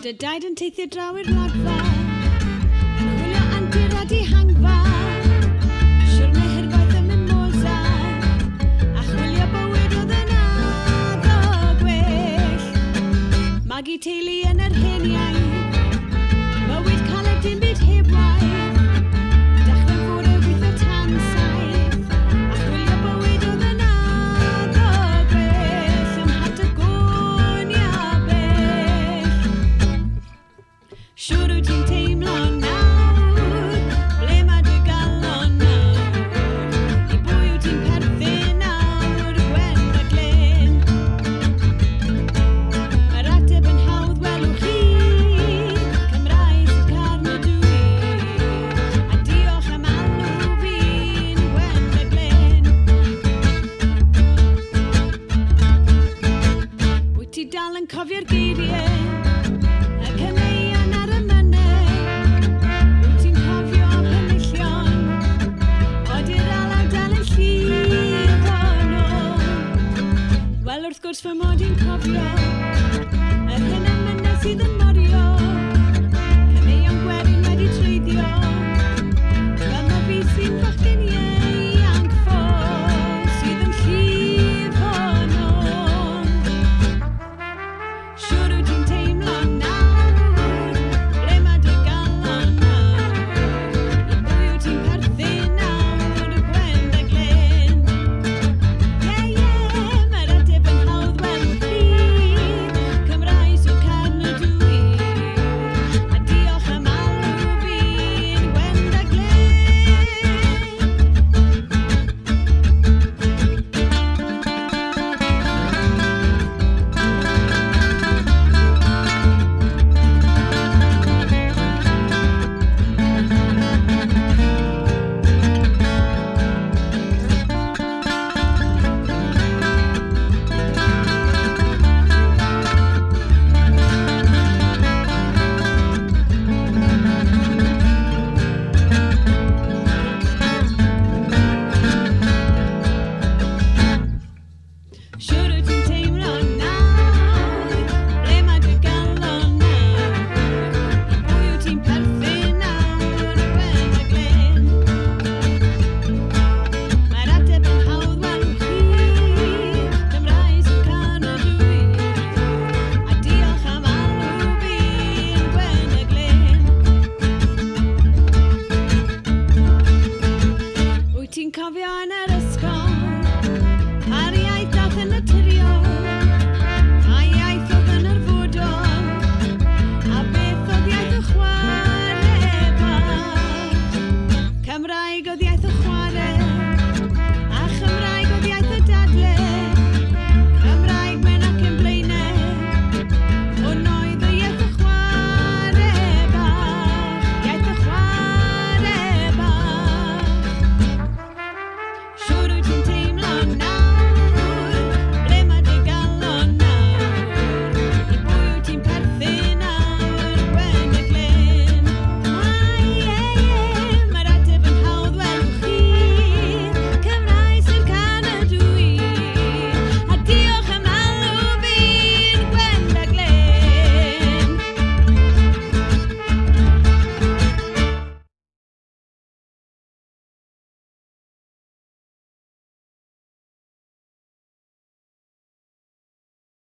dy daid yn teithio draw i'r wladfa, yn chwilio antur a hangfa, siwr neu hirfaith y mimosa, a chwilio bywyd oedd yn addo gwell. Magu teulu yn yr hen iaith, bywyd caled dim byd heb waith, dechrau fwrw gweithio tan saith, a chwilio bywyd oedd yn addo gwell, ym mhat y gwn ia bell. Siwr wyt ti'n teimlo nawr, ble mae dy galon nawr, i bwy wyt ti'n perthyn nawr, Gwen Faglen. Mae'r ateb yn hawdd welwch chi, Cymraeg sydd carn y dwi, a diolch am alw fi'n Gwen Faglen. Wyt ti dal yn cofio'r geiriau, y caneuon ar y mynau, wyt ti'n cofio penillion, odi'r ala dal yn llif ono. Wel wrth gwrs fy mod i'n cofio, yr hyn am mynau sydd yn